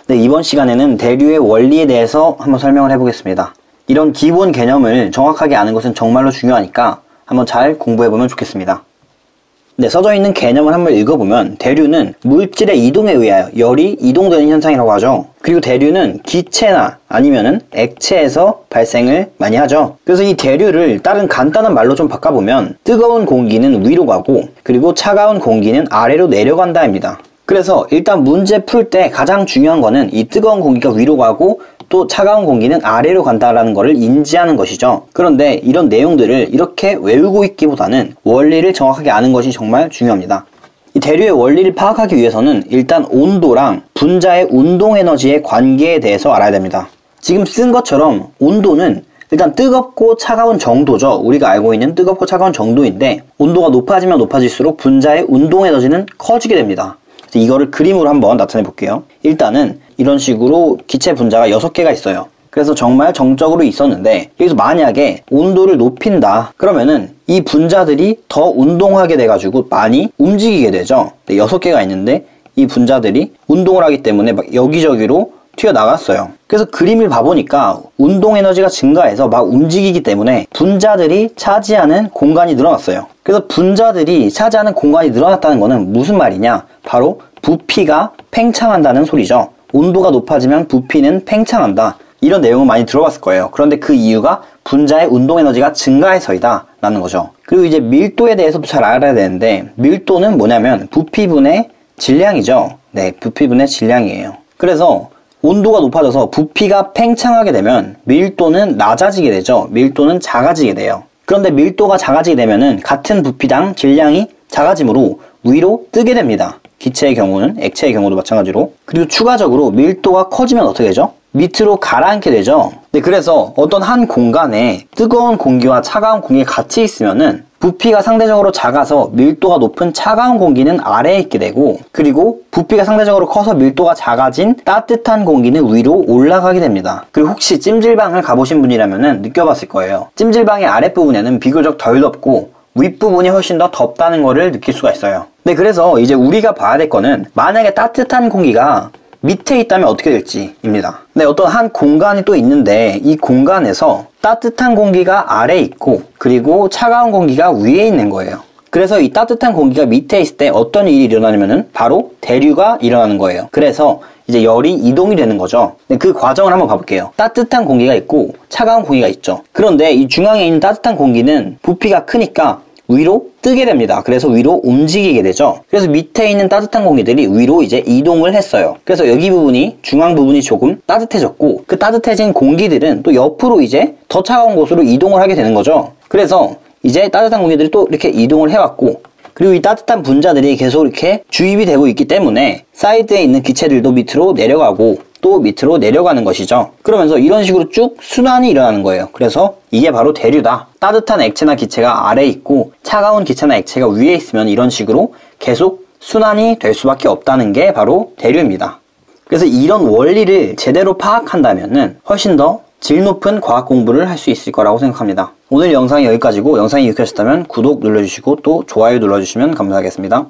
네, 이번 시간에는 대류의 원리에 대해서 한번 설명을 해보겠습니다. 이런 기본 개념을 정확하게 아는 것은 정말로 중요하니까 한번 잘 공부해보면 좋겠습니다. 네, 써져 있는 개념을 한번 읽어보면 대류는 물질의 이동에 의하여 열이 이동되는 현상이라고 하죠. 그리고 대류는 기체나 아니면은 액체에서 발생을 많이 하죠. 그래서 이 대류를 다른 간단한 말로 좀 바꿔보면 뜨거운 공기는 위로 가고 그리고 차가운 공기는 아래로 내려간다입니다. 그래서 일단 문제 풀 때 가장 중요한 거는 이 뜨거운 공기가 위로 가고 또 차가운 공기는 아래로 간다라는 것을 인지하는 것이죠. 그런데 이런 내용들을 이렇게 외우고 있기보다는 원리를 정확하게 아는 것이 정말 중요합니다. 이 대류의 원리를 파악하기 위해서는 일단 온도랑 분자의 운동 에너지의 관계에 대해서 알아야 됩니다. 지금 쓴 것처럼 온도는 일단 뜨겁고 차가운 정도죠. 우리가 알고 있는 뜨겁고 차가운 정도인데 온도가 높아지면 높아질수록 분자의 운동 에너지는 커지게 됩니다. 그래서 이거를 그림으로 한번 나타내 볼게요. 일단은 이런 식으로 기체 분자가 6개가 있어요. 그래서 정말 정적으로 있었는데 여기서 만약에 온도를 높인다 그러면은 이 분자들이 더 운동하게 돼가지고 많이 움직이게 되죠. 6개가 있는데 이 분자들이 운동을 하기 때문에 막 여기저기로 튀어나갔어요. 그래서 그림을 봐보니까 운동 에너지가 증가해서 막 움직이기 때문에 분자들이 차지하는 공간이 늘어났어요. 그래서 분자들이 차지하는 공간이 늘어났다는 거는 무슨 말이냐? 바로 부피가 팽창한다는 소리죠. 온도가 높아지면 부피는 팽창한다. 이런 내용을 많이 들어봤을 거예요. 그런데 그 이유가 분자의 운동 에너지가 증가해서이다 라는 거죠. 그리고 이제 밀도에 대해서도 잘 알아야 되는데 밀도는 뭐냐면 부피분의 질량이죠. 네, 부피분의 질량이에요. 그래서 온도가 높아져서 부피가 팽창하게 되면 밀도는 낮아지게 되죠. 밀도는 작아지게 돼요. 그런데 밀도가 작아지게 되면은 같은 부피당 질량이 작아지므로 위로 뜨게 됩니다. 기체의 경우는 액체의 경우도 마찬가지로. 그리고 추가적으로 밀도가 커지면 어떻게 되죠? 밑으로 가라앉게 되죠. 네, 그래서 어떤 한 공간에 뜨거운 공기와 차가운 공기가 같이 있으면은 부피가 상대적으로 작아서 밀도가 높은 차가운 공기는 아래에 있게 되고 그리고 부피가 상대적으로 커서 밀도가 작아진 따뜻한 공기는 위로 올라가게 됩니다. 그리고 혹시 찜질방을 가보신 분이라면 느껴봤을 거예요. 찜질방의 아랫부분에는 비교적 덜 덥고 윗부분이 훨씬 더 덥다는 거를 느낄 수가 있어요. 네, 그래서 이제 우리가 봐야 될 거는 만약에 따뜻한 공기가 밑에 있다면 어떻게 될지입니다. 네, 어떤 한 공간이 또 있는데 이 공간에서 따뜻한 공기가 아래에 있고 그리고 차가운 공기가 위에 있는 거예요. 그래서 이 따뜻한 공기가 밑에 있을 때 어떤 일이 일어나냐면은 바로 대류가 일어나는 거예요. 그래서 이제 열이 이동이 되는 거죠. 네, 그 과정을 한번 봐볼게요. 따뜻한 공기가 있고 차가운 공기가 있죠. 그런데 이 중앙에 있는 따뜻한 공기는 부피가 크니까 위로 뜨게 됩니다. 그래서 위로 움직이게 되죠. 그래서 밑에 있는 따뜻한 공기들이 위로 이제 이동을 했어요. 그래서 여기 부분이 중앙 부분이 조금 따뜻해졌고 그 따뜻해진 공기들은 또 옆으로 이제 더 차가운 곳으로 이동을 하게 되는 거죠. 그래서 이제 따뜻한 공기들이 또 이렇게 이동을 해왔고 그리고 이 따뜻한 분자들이 계속 이렇게 주입이 되고 있기 때문에 사이드에 있는 기체들도 밑으로 내려가고 또 밑으로 내려가는 것이죠. 그러면서 이런 식으로 쭉 순환이 일어나는 거예요. 그래서 이게 바로 대류다. 따뜻한 액체나 기체가 아래에 있고 차가운 기체나 액체가 위에 있으면 이런 식으로 계속 순환이 될 수밖에 없다는 게 바로 대류입니다. 그래서 이런 원리를 제대로 파악한다면은 훨씬 더 질 높은 과학 공부를 할 수 있을 거라고 생각합니다. 오늘 영상이 여기까지고 영상이 유익하셨다면 구독 눌러주시고 또 좋아요 눌러주시면 감사하겠습니다.